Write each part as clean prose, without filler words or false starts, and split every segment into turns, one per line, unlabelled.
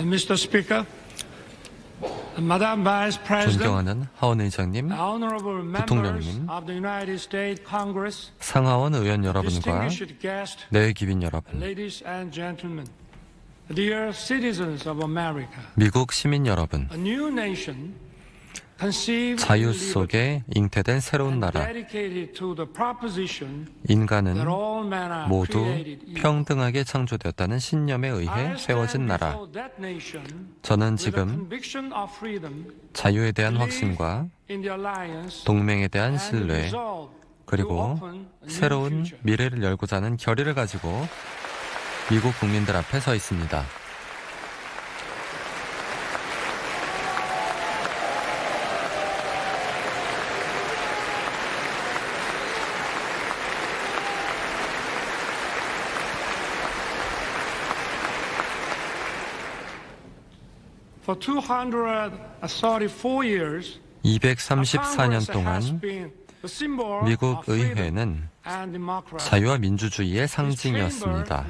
Mr. Speaker, Madam Vice President,
존경하는 하원 의장님,
Honorable members
부통령님,
of the United States Congress,
상하원 의원 여러분과
distinguished guests,
내외기빈 여러분,
ladies and gentlemen, dear citizens of America,
미국 시민 여러분,
a new nation conceived
자유
in liberty
속에 잉태된 새로운
and
나라,
dedicated to the proposition
인간은
that all men are
모두
created equal.
평등하게 창조되었다는 신념에
I
의해
stand
세워진 나라.
before that nation
저는
with a
지금
conviction of freedom,
자유에 대한
belief
확신과
in the alliance,
동맹에 대한
and
신뢰,
resolve to
그리고
open a new
새로운
future.
미래를 열고자 하는 결의를 가지고 미국 국민들 앞에 서 있습니다.
For 234 years,
234년 동안 미국 의회는 자유와 민주주의의 상징이었습니다.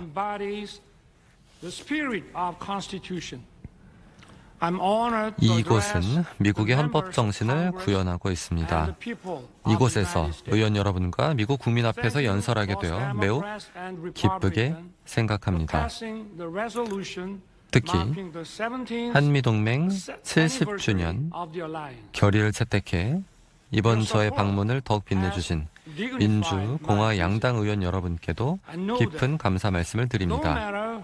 이곳은 미국의 헌법 정신을 구현하고 있습니다. 이곳에서 의원 여러분과 미국 국민 앞에서 연설하게 되어 매우 기쁘게 생각합니다. 특히 한미동맹 70주년 결의를 채택해 이번 저의 방문을 더욱 빛내주신 민주, 공화 양당 의원 여러분께도 깊은 감사 말씀을 드립니다.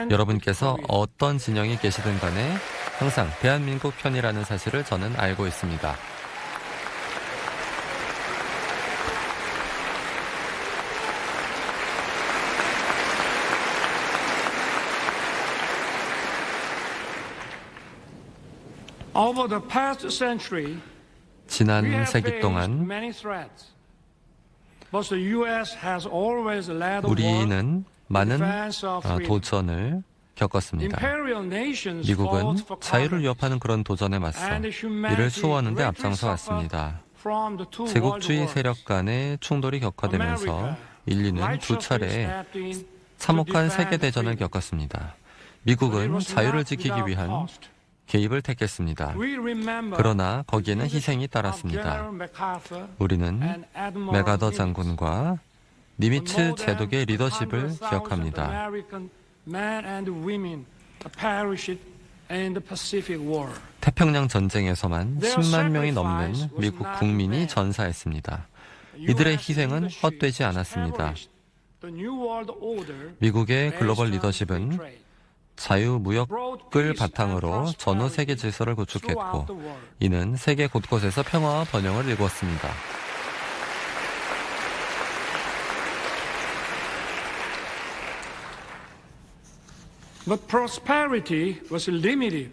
여러분께서 어떤 진영에 계시든 간에 항상 대한민국 편이라는 사실을 저는 알고 있습니다.
Over the past century, we
지난
have
세기
faced
동안
many threats. But the U.S. has always led the world
우리는 많은
defense of freedom.
도전을 겪었습니다.
Imperial nations
미국은
fought for
자유를
commerce
위협하는 그런 도전에 맞서
and humanity
이를 수호하는 데
greatly
앞장서
suffered
왔습니다.
from the two world
제국주의
wars.
세력 간의 충돌이 격화되면서
America
인류는 두
righteously
차례
stepped in to
참혹한
defend
세계대전을
freedom.
겪었습니다.
It
미국은
was
자유를
not
지키기
without
위한
cost.
개입을 택했습니다.
We remember
그러나 거기에는
the
희생이
leadership
따랐습니다.
of General MacArthur
우리는
and Admiral
메가더
Nimitz.
장군과 니미츠 제독의 리더십을 기억합니다.
American men and women perished in the Pacific War.
태평양 전쟁에서만 10만 명이 넘는 미국 국민이 전사했습니다. 이들의 희생은 헛되지 않았습니다.
The New World Order
미국의 글로벌
based on
리더십은
free trade.
자유무역을 바탕으로 전후 세계 질서를 구축했고 이는 세계 곳곳에서 평화와 번영을 일궜습니다.
But prosperity was limited.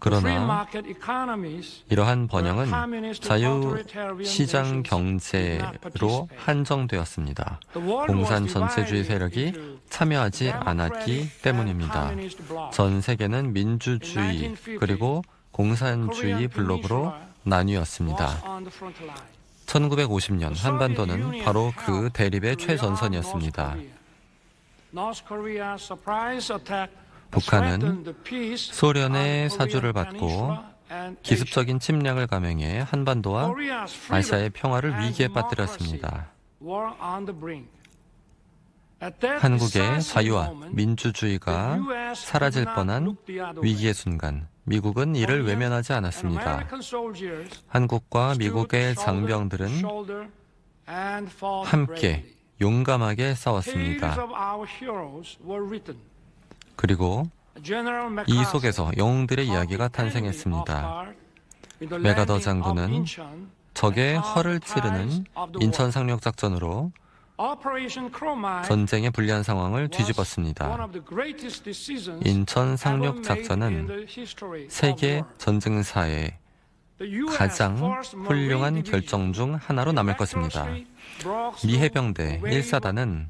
Free
그러나
market economies
이러한 번영은 자유시장 경제로 한정되었습니다. 공산 전체주의 세력이 참여하지 않았기 때문입니다. 전 세계는 민주주의 그리고 공산주의 블록으로 나뉘었습니다. 1950년 한반도는 바로 그 대립의 최전선이었습니다. 북한은 소련의 사주를 받고 기습적인 침략을 감행해 한반도와 아시아의 평화를 위기에 빠뜨렸습니다. 한국의 자유와 민주주의가 사라질 뻔한 위기의 순간, 미국은 이를 외면하지 않았습니다. 한국과 미국의 장병들은 함께 용감하게 싸웠습니다. 그리고 이 속에서 영웅들의 이야기가 탄생했습니다. 메가더 장군은 적의 허를 찌르는 인천 상륙 작전으로 전쟁의 불리한 상황을 뒤집었습니다. 인천 상륙 작전은 세계 전쟁사의 가장 훌륭한 결정 중 하나로 남을 것입니다. 미 해병대 1사단은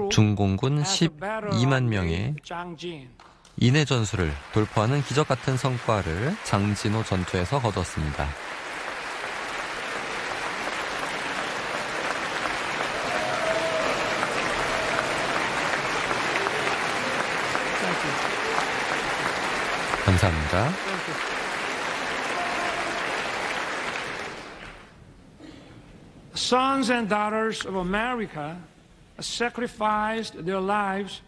중공군 12만 명의 인해 전술을 돌파하는 기적 같은 성과를 장진호 전투에서 거뒀습니다. 감사합니다.
Sons and daughters of America sacrificed their lives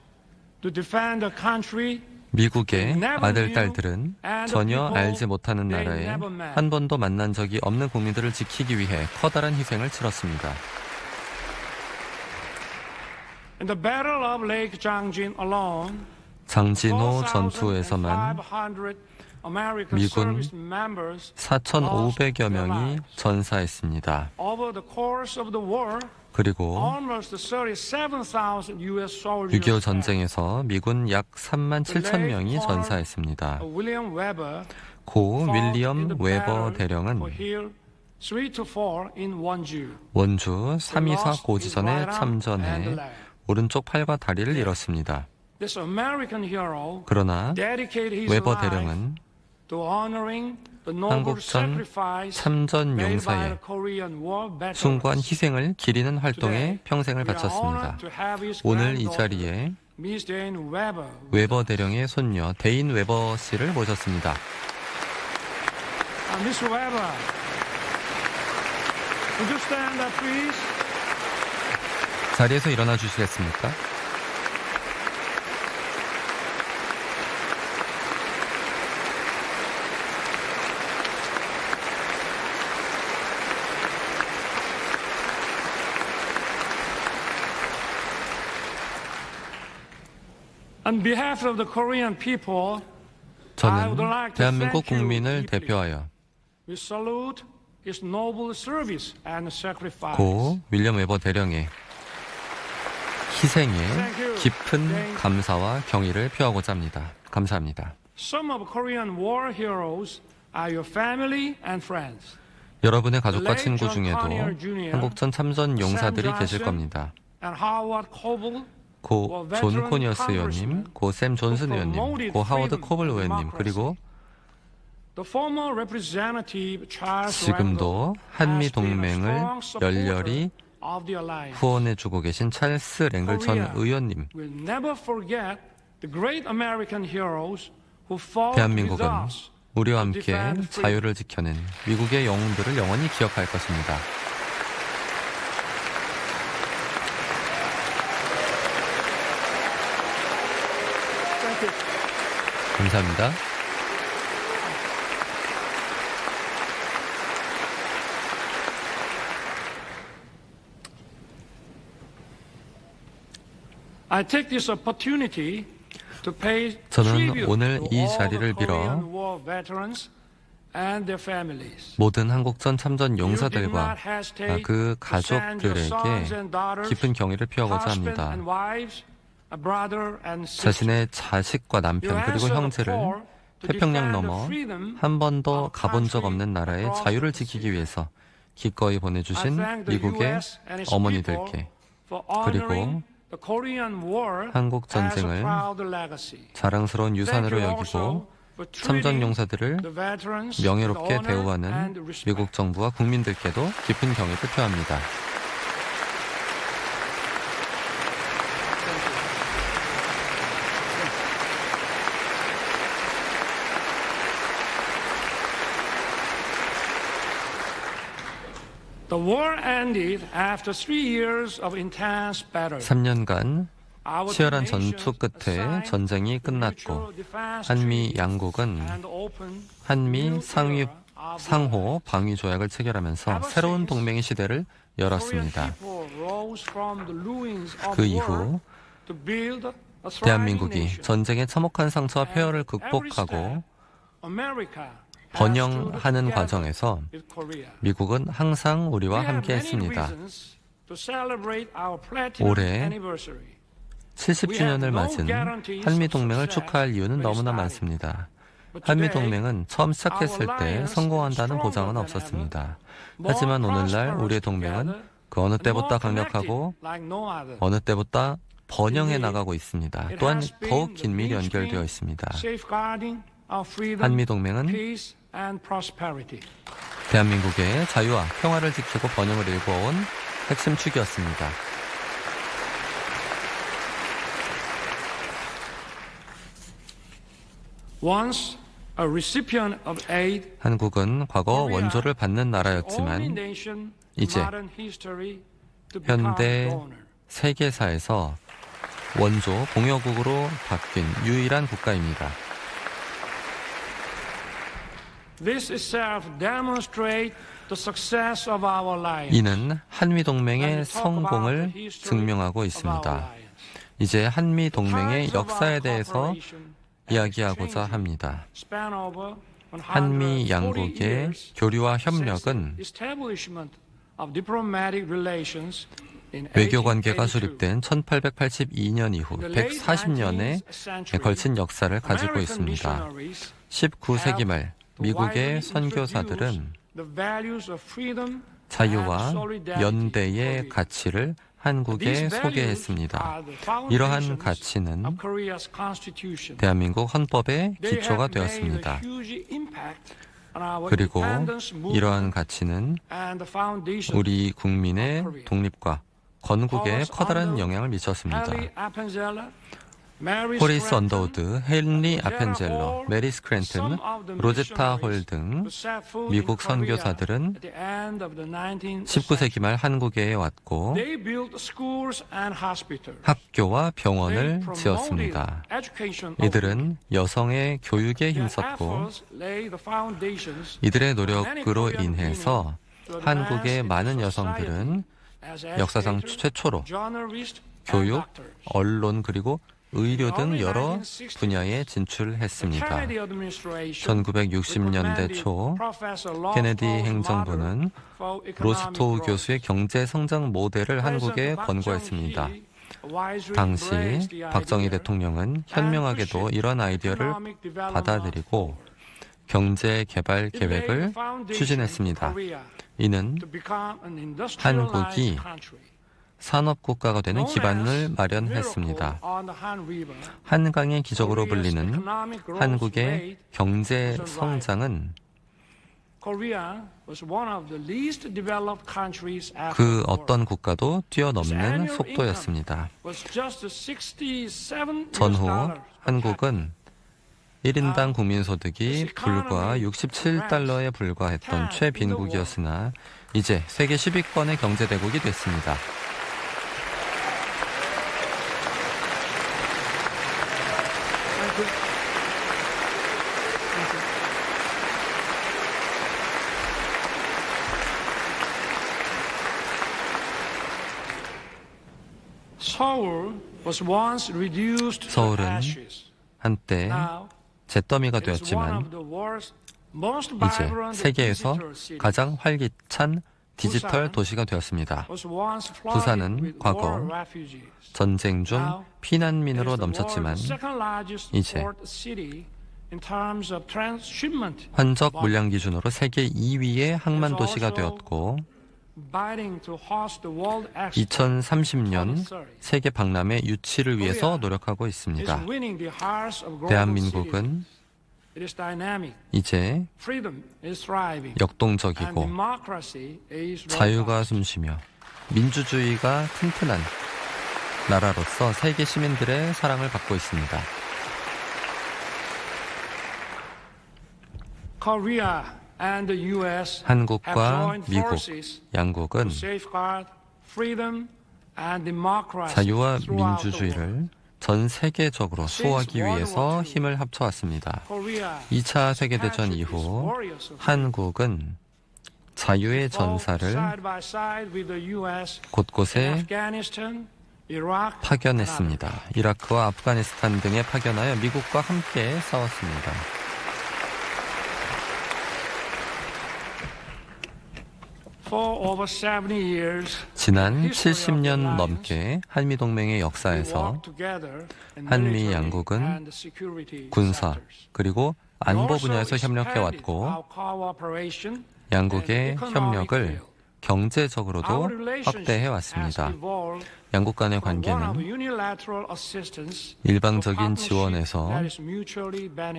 to defend the country.
미국의 아들, 딸들은 전혀 알지 못하는 나라에 한 번도 만난 적이 없는 국민들을 지키기 위해 커다란 희생을 치렀습니다.
In the Battle of Lake Changjin alone,
장진호 전투에서만 미군 4,500여 명이 전사했습니다.
over the course of the war,
그리고
almost 37,000 U.S. soldiers.
6.25 전쟁에서 미군 약 3만 7천 명이 전사했습니다.
William Weber
고
fought in
윌리엄
the
웨버
battle
대령은
for Hill 3-4 in Wonju.
원주 3.24 고지전에 참전해 오른쪽 팔과 다리를 잃었습니다.
This American hero
그러나
dedicated his
웨버
life
대령은
to honoring the noble
한국전
sacrifice
참전
made by
용사의
the Korean War veterans.
숭고한 희생을 기리는 활동에
Today,
평생을
we are
바쳤습니다.
honored to have his
오늘 이
granddaughter,
자리에
Miss Jane Weber.
웨버 대령의 손녀 데인 웨버 씨를 모셨습니다.
Miss Weber, would you stand up, please?
자리에서 일어나 주시겠습니까?
On behalf of the Korean people,
저는 대한민국 국민을 대표하여
we salute his noble service and sacrifice.
고 윌리엄 웨버 대령의 희생에 깊은 감사와 경의를 표하고자 합니다. 감사합니다.
Some of Korean war heroes are your family and friends.
여러분의 가족과 친구 중에도 한국전 참전 용사들이 계실 겁니다.
And Howard Coble,
고 존 코니어스 의원님, 고 샘 존슨 의원님, 고 하워드 코블 의원님, 그리고
the former representative Charles
지금도 한미 동맹을 열렬히
of the alliance.
후원해주고 계신 찰스 랭글 전 의원님,
We'll never forget the great American heroes who fought with
대한민국은
us.
우리와 함께 자유를 지켜낸 미국의 영웅들을 영원히 기억할 것입니다. 감사합니다.
I take this opportunity to pay
저는
tribute
오늘
to
이
all
자리를
the
빌어
Korean war veterans and their families.
모든 한국전 참전
You did
용사들과
not hestate
그
to send your sons
가족들에게
and daughters,
깊은 경의를 표하고자
husband
합니다.
and wives, a brother and sister.
자신의 자식과 남편 그리고 형제를 태평양 넘어 한 번도 가본 적 없는 나라의 자유를 지키기 위해서 기꺼이 보내주신 미국의 어머니들께 그리고 한국 전쟁을 자랑스러운 유산으로 여기고 참전 용사들을 명예롭게 대우하는 미국 정부와 국민들께도 깊은 경의를 표합니다.
The war ended after 3 years of intense battle.
3년간 치열한 전투 끝에 전쟁이 끝났고 한미 양국은 한미 상호 방위 조약을 체결하면서 새로운 동맹의 시대를 열었습니다. 그 이후 대한민국이 전쟁의 참혹한 상처와 폐허를 극복하고 번영하는 과정에서 미국은 항상 우리와 함께 했습니다. 올해 70주년을 맞은 한미동맹을 축하할 이유는 너무나 많습니다. 한미동맹은 처음 시작했을 때 성공한다는 보장은 없었습니다. 하지만 오늘날 우리의 동맹은 그 어느 때보다 강력하고 어느 때보다 번영해 나가고 있습니다. 또한 더욱 긴밀히 연결되어 있습니다. 한미동맹은 대한민국의 자유와 평화를 지키고 번영을 일궈온 핵심 축이었습니다.
Once a recipient of aid,
한국은 과거 원조를 받는 나라였지만 이제 현대 세계사에서 원조 공여국으로 바뀐 유일한 국가입니다. 이는 한미동맹의 성공을 증명하고 있습니다. 이제 한미동맹의 역사에 대해서 이야기하고자 합니다. 한미 양국의 교류와 협력은 외교 관계가 수립된 1882년 이후 140년에 걸친 역사를 가지고 있습니다. 19세기 말 미국의 선교사들은 자유와 연대의 가치를 한국에 소개했습니다. 이러한 가치는 대한민국 헌법의 기초가 되었습니다. 그리고 이러한 가치는 우리 국민의 독립과 건국에 커다란 영향을 미쳤습니다. 호리스 언더우드, 헨리 아펜젤러, 메리 스크랜튼, 로제타 홀 등 미국 선교사들은 19세기 말 한국에 왔고 학교와 병원을 지었습니다. 이들은 여성의 교육에 힘썼고 이들의 노력으로 인해서 한국의 많은 여성들은 역사상 최초로 교육, 언론 그리고 의료 등 여러 분야에 진출했습니다. 1960년대 초 케네디 행정부는 로스토우 교수의 경제 성장 모델을 한국에 권고했습니다. 당시 박정희 대통령은 현명하게도 이런 아이디어를 받아들이고 경제 개발 계획을 추진했습니다. 이는 한국이 산업국가가 되는 기반을 마련했습니다. 한강의 기적으로 불리는 한국의 경제 성장은 그 어떤 국가도 뛰어넘는 속도였습니다. 전후 한국은 1인당 국민소득이 불과 67달러에 불과했던 최빈국이었으나 이제 세계 10위권의 경제대국이 됐습니다. 서울은 한때 잿더미가 되었지만 이제 세계에서 가장 활기찬 디지털 도시가 되었습니다. 부산은 과거 전쟁 중 피난민으로 넘쳤지만 이제 환적 물량 기준으로 세계 2위의 항만 도시가 되었고 2030년 세계 박람회 유치를 위해서 노력하고 있습니다. 대한민국은 이제 역동적이고 자유가 숨쉬며 민주주의가 튼튼한 나라로서 세계 시민들의 사랑을 받고 있습니다. 한국과 미국 양국은 자유와 민주주의를 전 세계적으로 수호하기 위해서 힘을 합쳐왔습니다. 2차 세계대전 이후 한국은 자유의 전사를 곳곳에 파견했습니다. 이라크와 아프가니스탄 등에 파견하여 미국과 함께 싸웠습니다. 지난 70년 넘게 한미동맹의 역사에서 한미 양국은 군사 그리고 안보 분야에서 협력해왔고 양국의 협력을 경제적으로도 확대해왔습니다. 양국 간의 관계는 일방적인 지원에서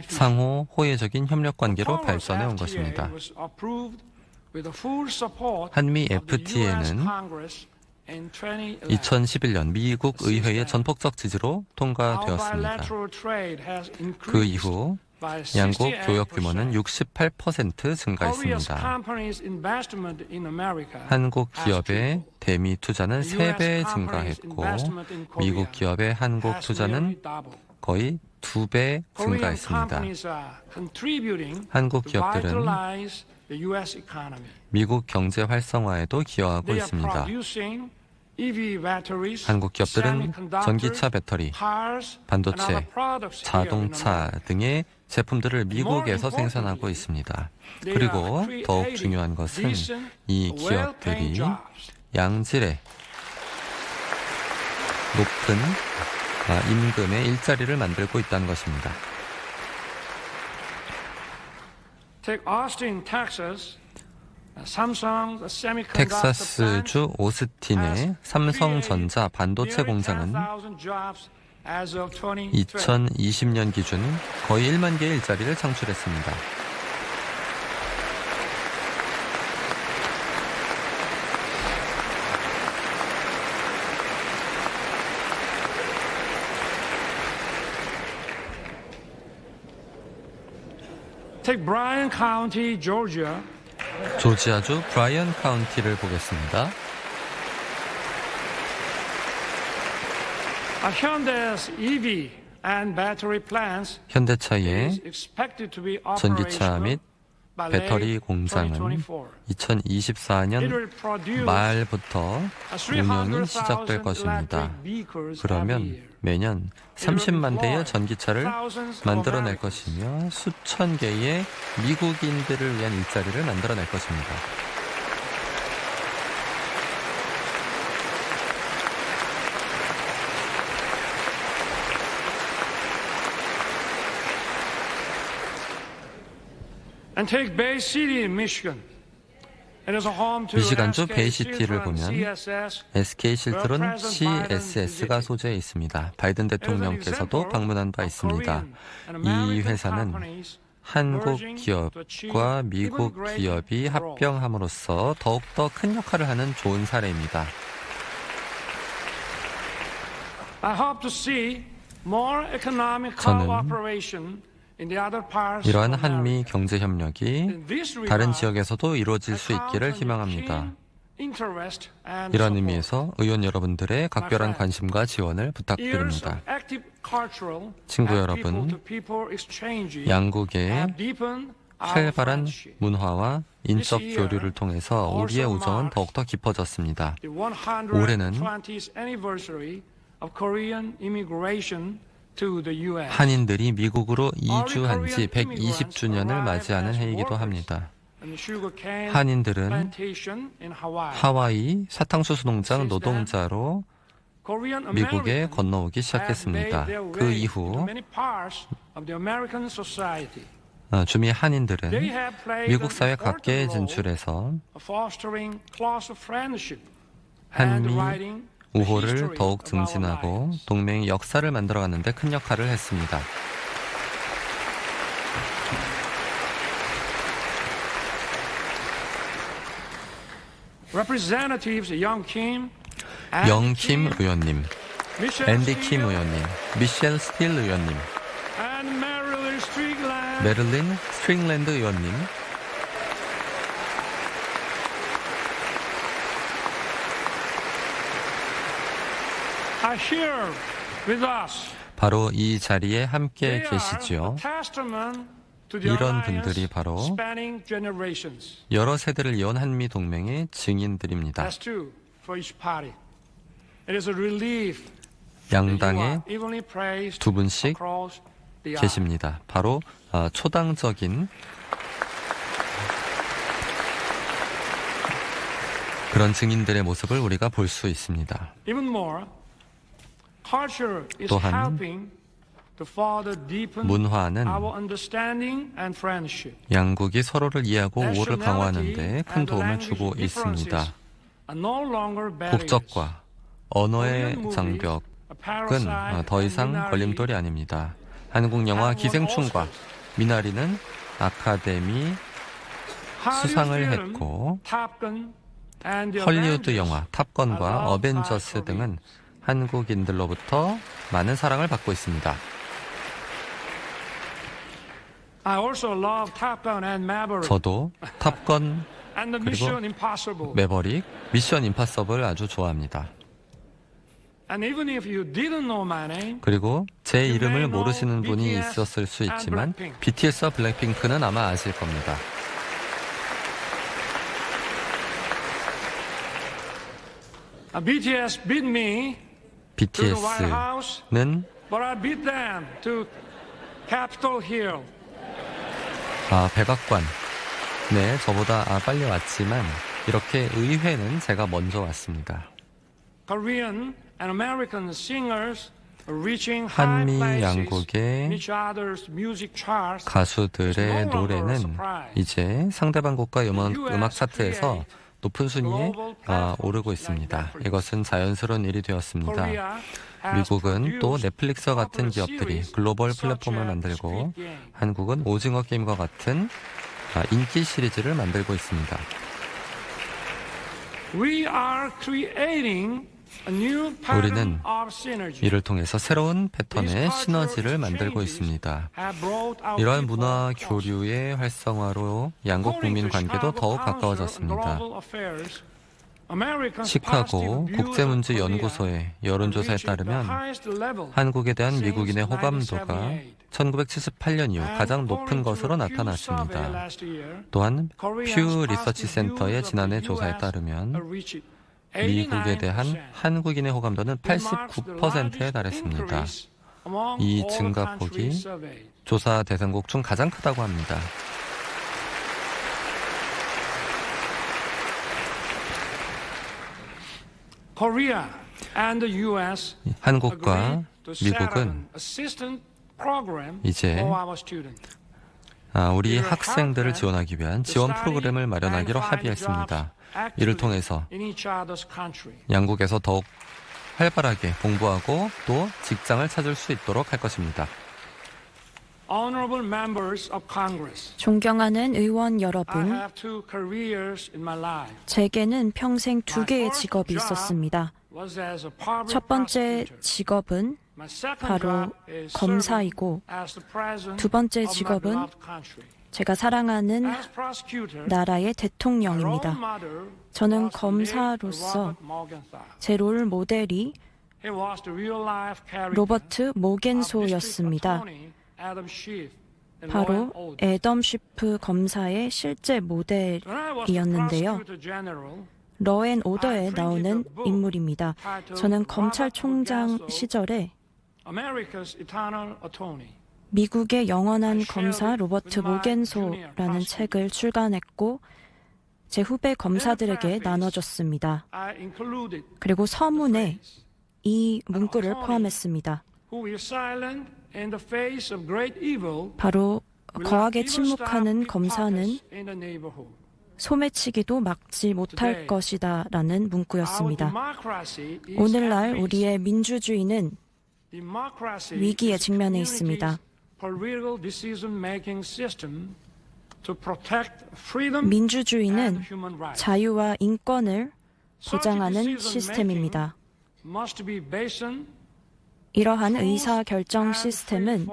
상호 호혜적인 협력 관계로 발전해온 것입니다. 한미 FTA는 2011년 미국 의회의 전폭적 지지로 통과되었습니다. 그 이후 양국 교역 규모는 68% 증가했습니다. 한국 기업의 대미 투자는 3배 증가했고 미국 기업의 한국 투자는 거의 2배 증가했습니다. 한국 기업들은 미국 경제 활성화에도 기여하고 있습니다. 한국 기업들은 전기차 배터리, 반도체, 자동차 등의 제품들을 미국에서 생산하고 있습니다. 그리고 더욱 중요한 것은 이 기업들이 양질의 높은 임금의 일자리를 만들고 있다는 것입니다. 텍사스주 오스틴의 삼성전자 반도체 공장은 2020년 기준 거의 1만 개의 일자리를 창출했습니다.
Take Bryan County, Georgia.
조지아주 브라이언 카운티를 보겠습니다.
Hyundai's EV and battery plants
현대차의
is expected to be
전기차 및
operational
배터리 공장은 2024년 말부터 운영이 시작될 것입니다. 그러면 매년 30만 대의 전기차를 만들어낼 것이며 수천 개의 미국인들을 위한 일자리를 만들어낼 것입니다.
And take Bay City in Michigan. It is a home to
미시간주
SK
베이시티를
Siltron,
보면
CSS,
SK 실트론 CSS가 소재해 있습니다. 바이든 대통령께서도 방문한 바 있습니다. 이 회사는 한국 기업과 미국 기업이 합병함으로써 더욱더 큰 역할을 하는 좋은 사례입니다.
I hope to see more economic
저는
cooperation in the other parts
이러한
of
한미 경제 협력이
In this regard,
다른 지역에서도 이루어질 수
I
있기를
count on your
희망합니다.
keen interest and
이런
support.
의미에서 의원 여러분들의 각별한 관심과 지원을 부탁드립니다.
Years of active cultural
친구
and
여러분,
people-to-people exchange
양국의
have deepened our
활발한
friendship.
문화와 인적 교류를 통해서 우리의 우정은 더욱더 깊어졌습니다.
The
올해는
120th anniversary of Korean immigration to the U.S.
한인들이 미국으로 이주한 지 120주년을 맞이하는 해이기도 합니다.
and the sugarcane
한인들은
plantation in Hawaii.
하와이 사탕수수 농장 노동자로
Korean
미국에
Americans
건너오기
have
시작했습니다.
made their
그
way into
이후
many parts of the American society.
주미 한인들은
They have played
미국 사회
an important
각계에
role
진출해서
of fostering close friendship
한미
and writing the
우호를
history
더욱
of our
증진하고
lives.
동맹의 역사를 만들어가는 데 큰 역할을 했습니다.
Representatives Young Kim, Andy
영킴
Kim,
의원님,
Michelle
앤디 킴
Steele,
의원님, 미셸 스틸 의원님,
and Marilyn Strickland.
메릴린 스트링랜드 의원님,
are here with us.
바로 이 자리에 함께
They
계시지요.
are a testament to the
이런
alliance
분들이 바로
spanning generations.
여러 세대를 이어온 한미 동맹의 증인들입니다.
That's true for each party. It is a relief
양당에
that you are evenly praised
두 분씩
across the aisle.
계십니다. 바로 초당적인 그런 증인들의 모습을 우리가 볼 수 있습니다.
Even more, culture is
또한
helping to further deepen
문화는
our understanding and friendship.
양국이 서로를 이해하고 우호를
Nationality
강화하는 데 큰
and
도움을
language
주고
differences
있습니다.
are no longer barriers.
국적과 언어의
Korean movies,
장벽은
a parasite
더
and
이상
Minari
걸림돌이 아닙니다. 한국 영화
have won
기생충과
Oscars.
미나리는 아카데미
Hollywood
수상을
film,
했고
Top Gun, and the
헐리우드
Avengers
영화
are
탑건과
loved by
어벤져스 등은
Koreans.
한국인들로부터 많은 사랑을 받고 있습니다.
I also love Top Gun and Maverick
저도 탑건
and the
그리고
Mission Impossible.
매버릭, 미션 임파서블 아주 좋아합니다.
And even if you didn't know my name,
그리고 제 이름을 모르시는 분이 있었을 수 있지만 BTS와 블랙핑크는 아마 아실 겁니다.
BTS beat me to the White House,
BTS는
but I beat them to Capitol Hill.
백악관. 네, 저보다 빨리 왔지만 이렇게 의회는 제가 먼저 왔습니다.
Korean and American singers reaching high
한미
places
양국의
in each other's music charts.
가수들의 노래는 이제 상대방 국가 음악 차트에서 높은 순위에 오르고 있습니다. 이것은 자연스러운 일이 되었습니다. 미국은 또 넷플릭스와 같은 기업들이 글로벌 플랫폼을 만들고 한국은 오징어 게임과 같은 인기 시리즈를 만들고 있습니다.
We are creating a new pattern
우리는
of synergy.
이를 통해서 새로운 패턴의 시너지를 만들고 있습니다. 이러한 문화 교류의 활성화로 양국 국민 관계도 더욱 가까워졌습니다. 시카고 국제문제연구소의 여론조사에 따르면 한국에 대한 미국인의 호감도가 1978년 이후 가장 높은 것으로 나타났습니다. 또한 퓨 리서치 센터의 지난해 조사에 따르면 미국에 대한 한국인의 호감도는 89%에 달했습니다. 이 증가폭이 조사 대상국 중 가장 크다고 합니다. 한국과 미국은 이제 우리 학생들을 지원하기 위한 지원 프로그램을 마련하기로 합의했습니다. 이를 통해서 양국에서 더욱 활발하게 공부하고 또 직장을 찾을 수 있도록 할 것입니다.
존경하는 의원 여러분, 제게는 평생 두 개의 직업이 있었습니다. 첫 번째 직업은 바로 검사이고 두 번째 직업은 제가 사랑하는 나라의 대통령입니다. 저는 검사로서 제 롤 모델이 로버트 모겐소였습니다. 바로 애덤 쉬프 검사의 실제 모델이었는데요. 러앤오더에 나오는 인물입니다. 저는 검찰총장 시절에 미국의 영원한 검사 로버트 모겐소라는 책을 출간했고 제 후배 검사들에게 나눠줬습니다. 그리고 서문에 이 문구를 포함했습니다. 바로 거하게 침묵하는 검사는 소매치기도 막지 못할 것이다 라는 문구였습니다. 오늘날 우리의 민주주의는 위기에 직면해 있습니다. 민주주의는 자유와 인권을 보장하는 시스템입니다. 이러한 의사결정 시스템은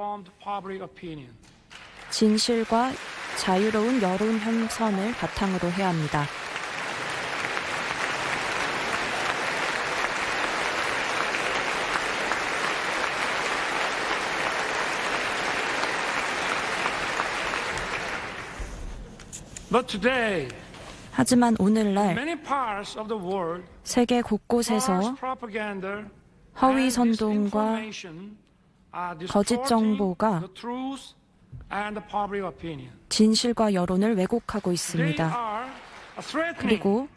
진실과 자유로운 여론 형성을 바탕으로 해야 합니다. 하지만 오늘날 세계 곳곳에서 허위 선동과 거짓 정보가 진실과 여론을 왜곡하고 있습니다. 그리고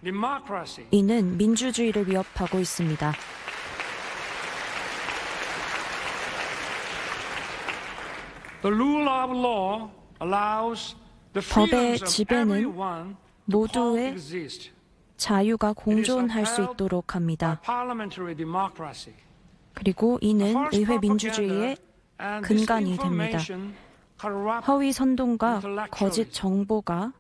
이는 민주주의를 위협하고 있습니다. 법의 지배는 모두의 자유가 공존할 수 있도록 합니다. 그리고 이는 의회 민주주의의 근간이 됩니다. 허위 선동과 거짓 정보가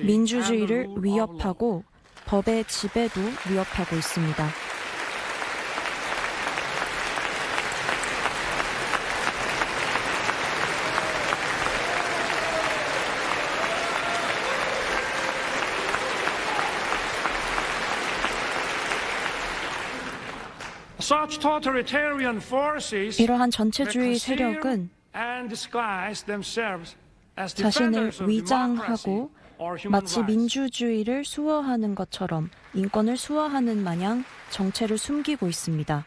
민주주의를 위협하고 법의 지배도 위협하고 있습니다.
Such totalitarian forces
이러한 전체주의 세력은
and disguise themselves as
자신을
defenders of
위장하고
democracy or human
마치
rights.
민주주의를 수호하는 것처럼 인권을 수호하는 마냥 정체를 숨기고 있습니다.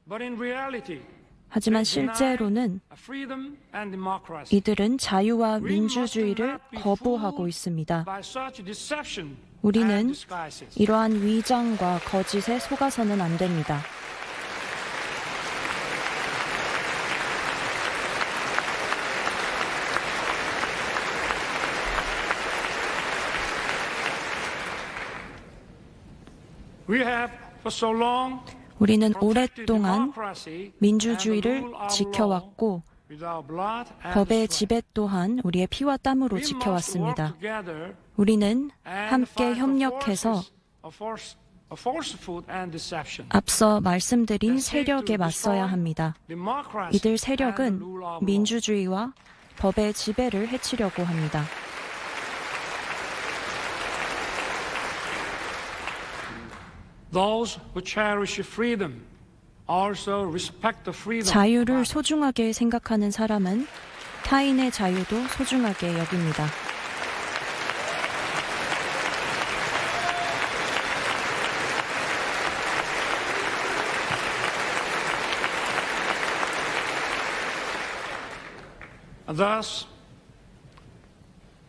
But in reality,
하지만
they deny
실제로는
freedom and democracy.
이들은 자유와
We must
민주주의를
not be
거부하고
fooled
있습니다.
by such deception and
우리는
disguises.
이러한 위장과 거짓에 속아서는 안 됩니다.
We have for so long
우리는
protected
오랫동안
democracy
민주주의를
and the rule of
지켜왔고
law with our blood and
법의
sweat.
지배 또한 우리의 피와 땀으로
We must
지켜왔습니다.
work together
우리는
and
함께
fight the
협력해서
forces of falsehood and deception.
앞서 말씀드린 세력에 맞서야 합니다.
Democracy
이들
and the
세력은
rule of law.
민주주의와 법의 지배를 해치려고 합니다.
Those who cherish freedom also respect the freedom of
자유를
others.
소중하게 생각하는 사람은 타인의 자유도 소중하게 여깁니다.
Thus,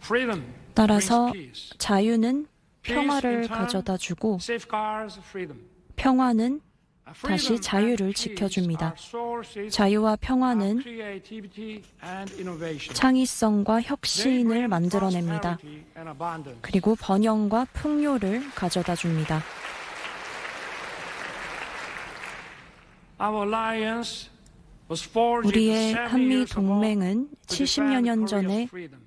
freedom
따라서
brings peace.
자유는
Peace in
평화를
turn
가져다 주고
safeguards freedom.
평화는 다시
Freedom
자유를
and peace
지켜줍니다.
are sources
자유와
of
평화는
creativity and innovation.
창의성과
They
혁신을
bring
만들어냅니다.
prosperity and abundance.
그리고 번영과 풍요를 가져다 줍니다.
Our alliance was forged
우리의
70
한미
years ago
동맹은
to
70여
defend
년
Korea's
전에
freedom.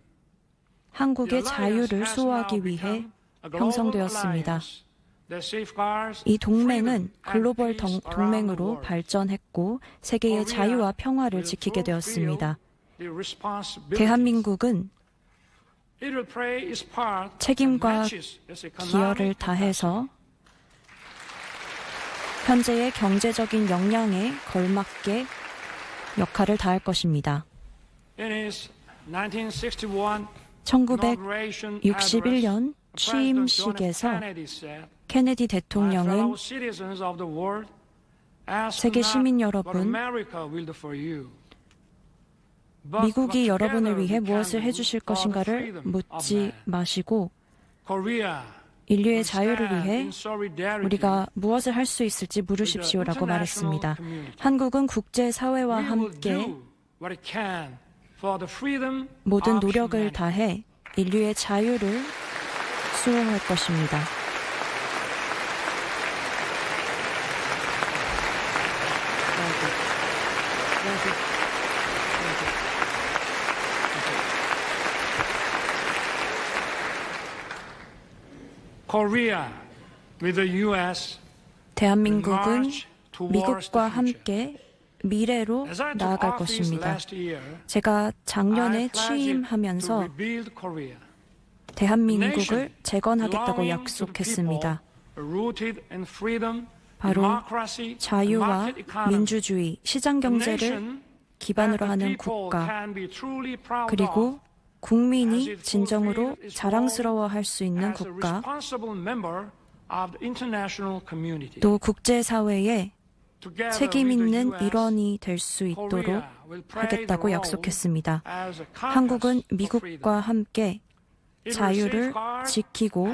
한국의
The alliance
자유를
has
수호하기
now
위해
become a global
형성되었습니다.
alliance that safeguards
이 동맹은
freedom and
글로벌
peace around the
동맹으로
world.
발전했고 세계의
Korea
자유와 평화를
will
지키게 되었습니다.
fulfill the responsibilities.
대한민국은
It will play its part that
책임과
matches its economic
기여를 다해서 현재의 경제적인 역량에 걸맞게 역할을 다할 것입니다.
In his 1961
1961년 취임식에서 케네디 대통령은 세계 시민 여러분, 미국이 여러분을 위해 무엇을 해주실 것인가를 묻지 마시고 인류의 자유를 위해 우리가 무엇을 할 수 있을지 물으십시오라고 말했습니다. 한국은 국제사회와 함께 모든 노력을 다해 인류의 자유를 수호할 것입니다. 대한민국은 미국과 함께 미래로 나아갈 것입니다. 제가 작년에 취임하면서 대한민국을 재건하겠다고 약속했습니다. 바로 자유와 민주주의, 시장경제를 기반으로 하는 국가, 그리고 국민이 진정으로 자랑스러워할 수 있는 국가, 또 국제사회의 책임 있는 일원이 될 수 있도록 하겠다고 약속했습니다. 한국은 미국과 함께 자유를 지키고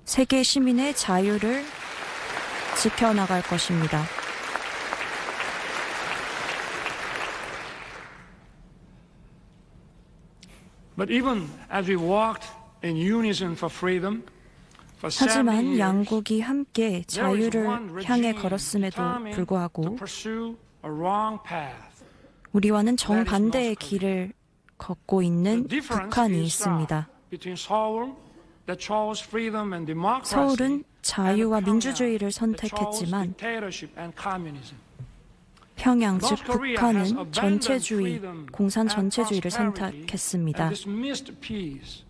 세계 시민의 자유를 지켜나갈 것입니다.
But even as we walked in unison for freedom, for 70
하지만
years,
양국이 함께
there is
자유를
one
향해
regime
걸었음에도
determined
불구하고
to pursue a wrong path.
우리와는 정반대의 길을 걷고 있는
The difference
북한이
is
있습니다.
between Seoul that chose freedom and democracy
서울은 자유와
and
민주주의를
Pyongyang that chose
선택했지만
dictatorship and communism.
평양, 즉
North Korea has
북한은
abandoned
전체주의,
freedom
공산
and
전체주의를
prosperity
선택했습니다.
and dismissed peace.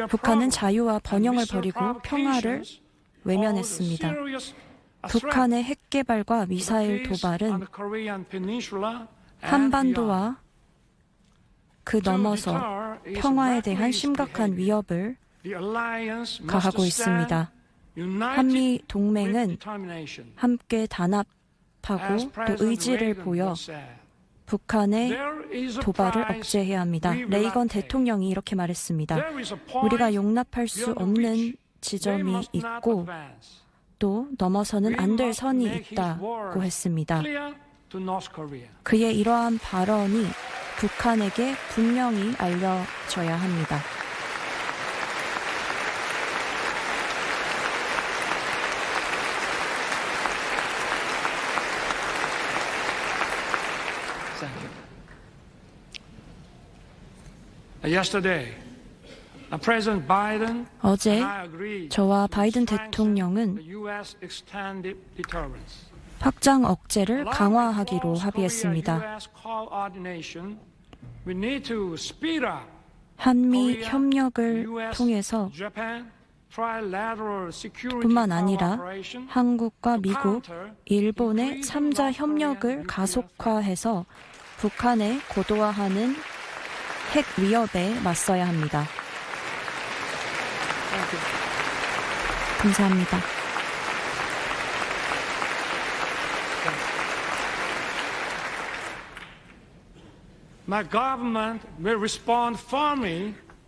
북한은 자유와 번영을 버리고 평화를 외면했습니다. 북한의 핵 개발과 미사일 도발은 한반도와 그 넘어서 평화에 대한 심각한 위협을 가하고 있습니다. 한미 동맹은 함께 단합하고 또 의지를 보여 북한의 도발을 억제해야 합니다. 레이건 대통령이 이렇게 말했습니다. 우리가 용납할 수 없는 지점이 있고 또 넘어서는 안 될 선이 있다고 했습니다. 그의 이러한 발언이 북한에게 분명히 알려져야 합니다. 어제 저와 바이든 대통령은 확장 억제를 강화하기로 합의했습니다. 한미 협력을 통해서 뿐만 아니라 한국과 미국, 일본의 3자 협력을 가속화해서 북한에 고도화하는 핵 위협에 맞서야 합니다. 감사합니다.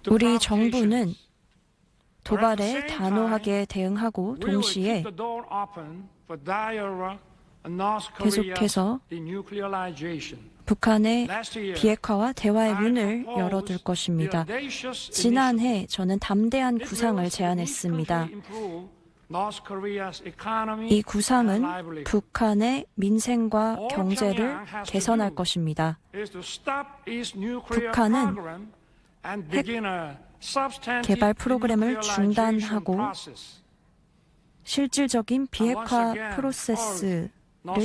우리 정부는 도발에 단호하게 대응하고 동시에 계속해서 북한의 비핵화와 대화의 문을 열어둘 것입니다. 지난해 저는 담대한 구상을 제안했습니다. 이 구상은 북한의 민생과 경제를 개선할 것입니다. 북한은 핵 개발 프로그램을 중단하고 실질적인 비핵화 프로세스를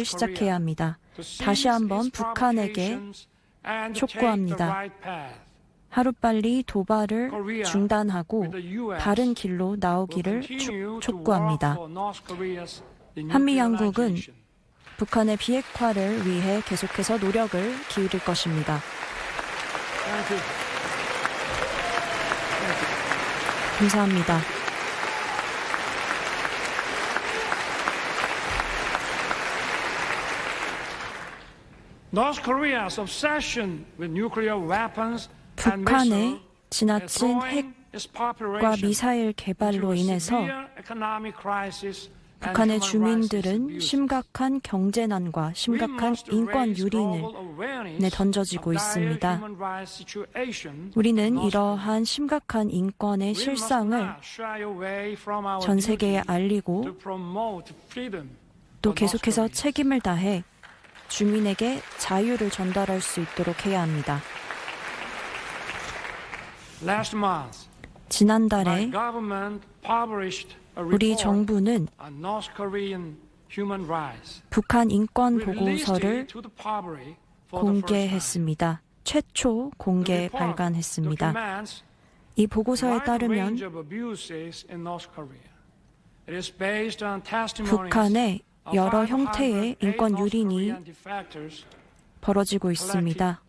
시작해야 합니다. 다시 한번 북한에게 촉구합니다. 하루빨리 도발을 중단하고 바른 길로 나오기를 촉구합니다. 한미 양국은 북한의 비핵화를 위해 계속해서 노력을 기울일 것입니다. 감사합니다. 북한의 지나친 핵과 미사일 개발로 인해서 북한의 주민들은 심각한 경제난과 심각한 인권 유린에 던져지고 있습니다. 우리는 이러한 심각한 인권의 실상을 전 세계에 알리고 또 계속해서 책임을 다해 주민에게 자유를 전달할 수 있도록 해야 합니다. 지난달에 우리 정부는 북한 인권 보고서를 공개했습니다. 최초 공개 발간했습니다. 이 보고서에 따르면 북한의 여러 형태의 인권 유린이 벌어지고 있습니다.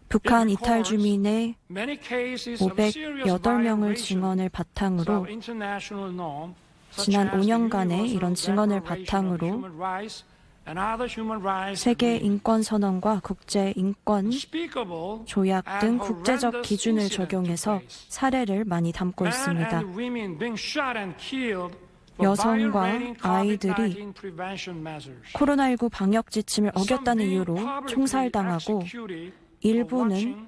북한 이탈 주민의 508명을 증언을 바탕으로 지난 5년간의 이런 증언을 바탕으로 세계 인권 선언과 국제 인권 조약 등 국제적 기준을 적용해서 사례를 많이 담고 있습니다. 여성과 아이들이 코로나19 방역 지침을 어겼다는 이유로 총살당하고 일부는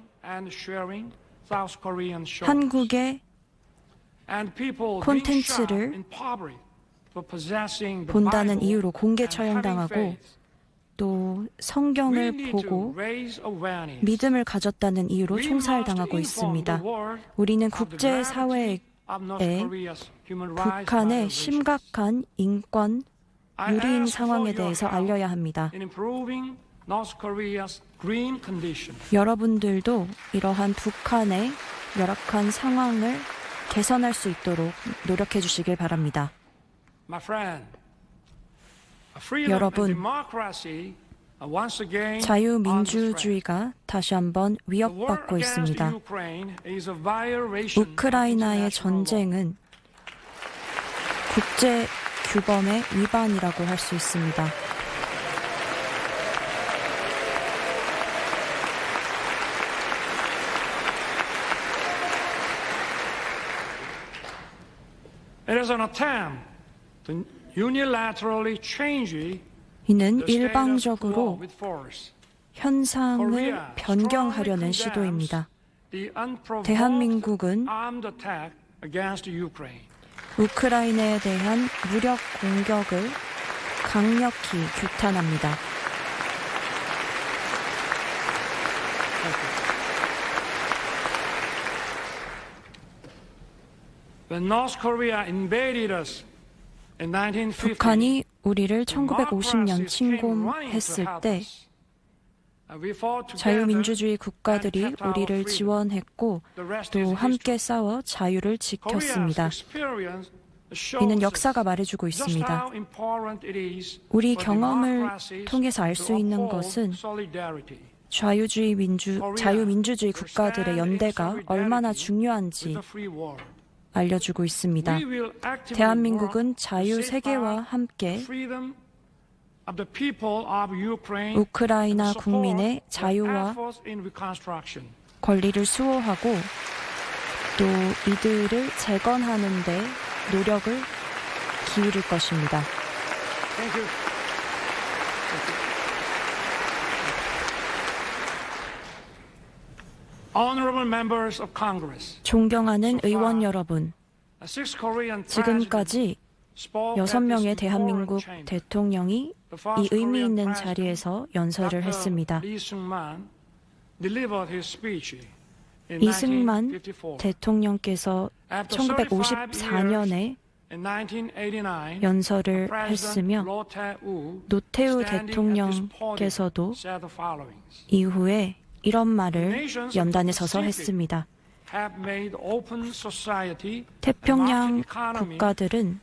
한국의 콘텐츠를 본다는 이유로 공개 처형당하고 또 성경을 보고 믿음을 가졌다는 이유로 총살당하고 있습니다. 우리는 국제사회에 북한의 심각한 인권 유린 상황에 대해서 알려야 합니다.
North Korea's green condition.
여러분들도 이러한 북한의 열악한 상황을 개선할 수 있도록 노력해 주시길 바랍니다.
My friend, freedom
여러분,
and democracy are once again
자유민주주의가 다시 한번 위협받고 있습니다. 우크라이나의 전쟁은 국제 규범의 위반이라고 할 수 있습니다.
It is an attempt to unilaterally change
이는 일방적으로 현상을 변경하려는 시도입니다. 대한민국은 우크라이나에 대한 무력 공격을 강력히 규탄합니다. 북한이 우리를 1950년 침공했을 때 자유민주주의 국가들이 우리를 지원했고 또 함께 싸워 자유를 지켰습니다. 이는 역사가 말해주고 있습니다. 우리 경험을 통해서 알 수 있는 것은 자유민주주의 국가들의 연대가 얼마나 중요한지 알려주고 있습니다. 대한민국은 자유 세계와 함께 우크라이나 국민의 자유와 권리를 수호하고 또 이들을 재건하는 데 노력을 기울일 것입니다. 존경하는 의원 여러분, 지금까지 6명의 대한민국 대통령이 이 의미 있는 자리에서 연설을 했습니다. 이승만 대통령께서 1954년에 연설을 했으며 노태우 대통령께서도 이후에 이런 말을 연단에 서서 했습니다. 태평양 국가들은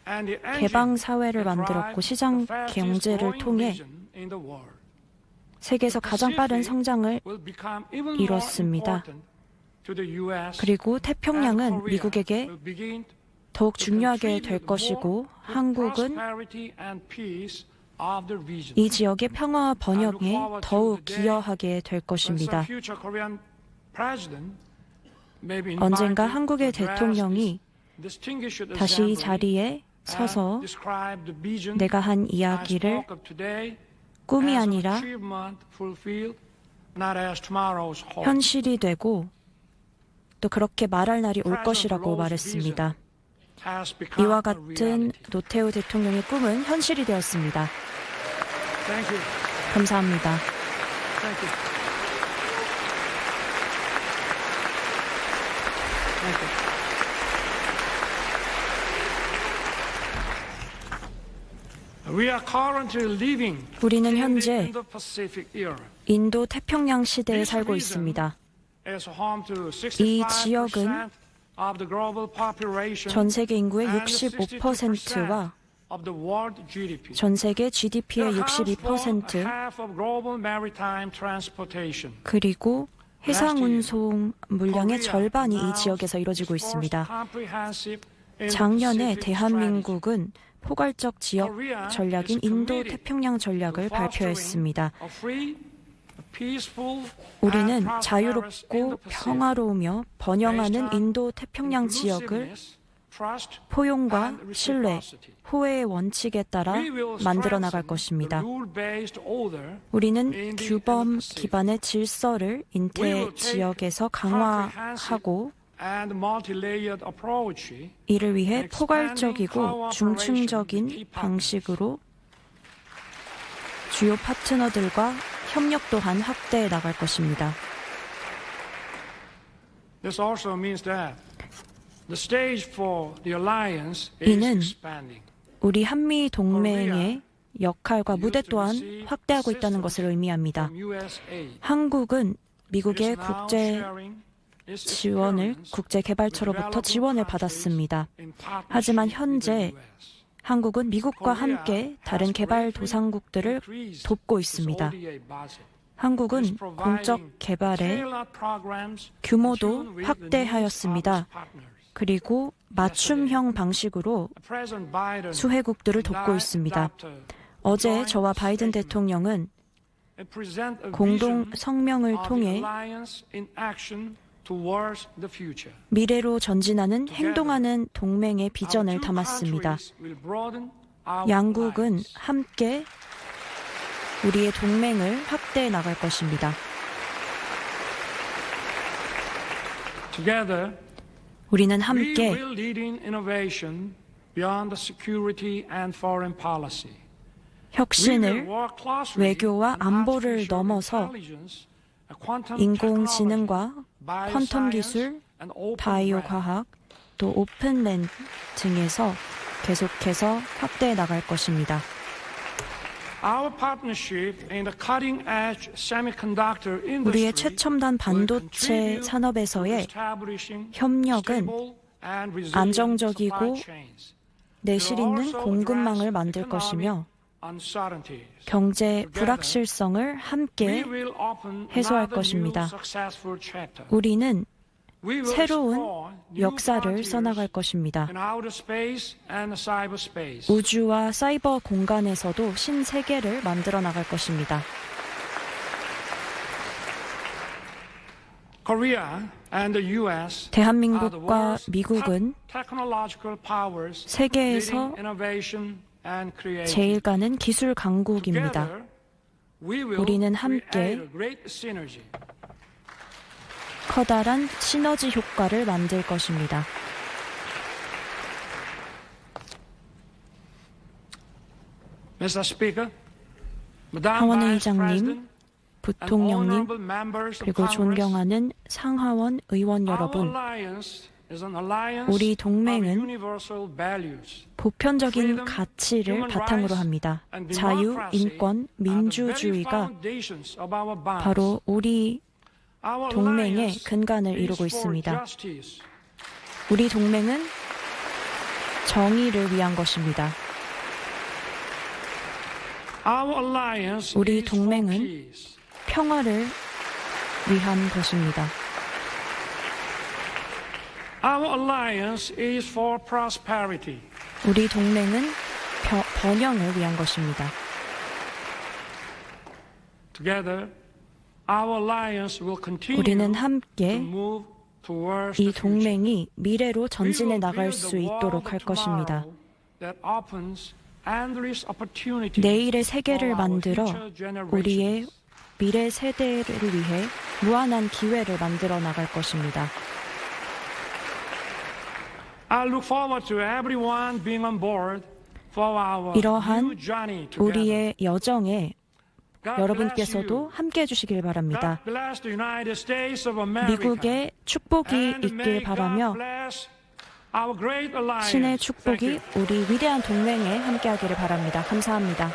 개방 사회를 만들었고 시장 경제를 통해 세계에서 가장 빠른 성장을 이뤘습니다. 그리고 태평양은 미국에게 더욱 중요하게 될 것이고 한국은 이 지역의 평화와 번영에 더욱 기여하게 될 것입니다. 언젠가 한국의 대통령이 다시 이 자리에 서서 내가 한 이야기를 꿈이 아니라 현실이 되고 또 그렇게 말할 날이 올 것이라고 말했습니다. 이와 같은 노태우 대통령의 꿈은 현실이 되었습니다. 감사합니다. 우리는 현재 인도 태평양 시대에 살고 있습니다. 이 지역은 전 세계 인구의 65%와 전 세계 GDP의 62% 그리고 해상운송 물량의 절반이 이 지역에서 이루어지고 있습니다. 작년에 대한민국은 포괄적 지역 전략인 인도 태평양 전략을 발표했습니다. 우리는 자유롭고 평화로우며 번영하는 인도 태평양 지역을 포용과 신뢰, 호혜의 원칙에 따라 만들어 나갈 것입니다. 우리는 규범 기반의 질서를 인태 지역에서 강화하고 이를 위해 포괄적이고 중층적인 방식으로 주요 파트너들과 협력 또한 확대해 나갈 것입니다. 이는 우리 한미 동맹의 역할과 무대 또한 확대하고 있다는 것을 의미합니다. 한국은 미국의 국제 개발처로부터 지원을 받았습니다. 하지만 현재 한국은 미국과 함께 다른 개발도상국들을 돕고 있습니다. 한국은 공적 개발의 규모도 확대하였습니다. 그리고 맞춤형 방식으로 수혜국들을 돕고 있습니다. 어제 저와 바이든 대통령은 공동 성명을 통해 미래로 전진하는 행동하는 동맹의 비전을 담았습니다. 양국은 함께 우리의 동맹을 확대해 나갈 것입니다. 우리는 함께 혁신을 외교와 안보를 넘어서 인공지능과 퀀텀 기술, 바이오 과학, 또 오픈랜 등에서 계속해서 확대해 나갈 것입니다. 우리의 최첨단 반도체 산업에서의 협력은 안정적이고 내실 있는 공급망을 만들 것이며 경제 불확실성을 함께 해소할 것입니다. 우리는 새로운 역사를 써나갈 것입니다. 우주와 사이버 공간에서도 신세계를 만들어 나갈 것입니다. 대한민국과 미국은 세계에서 제일 가는 기술 강국입니다. 우리는 함께 커다란 시너지 효과를 만들 것입니다. 하원의장님, 부통령님, 그리고 존경하는 상하원 의원 여러분, 우리 동맹은 보편적인 가치를 바탕으로 합니다. 자유, 인권, 민주주의가 바로 우리 동맹의 근간을 이루고 있습니다. 우리 동맹은 정의를 위한 것입니다. 우리 동맹은 평화를 위한 것입니다. 우리 동맹은 번영을 위한 것입니다. 우리는 함께 이 동맹이 미래로 전진해 나갈 수 있도록 할 것입니다. 내일의 세계를 만들어 우리의 미래 세대를 위해 무한한 기회를 만들어 나갈 것입니다. 이러한 우리의 여정에 여러분께서도 함께해 주시길 바랍니다. 미국의 축복이 있길 바라며 신의 축복이 우리 위대한 동맹에 함께하기를 바랍니다. 감사합니다.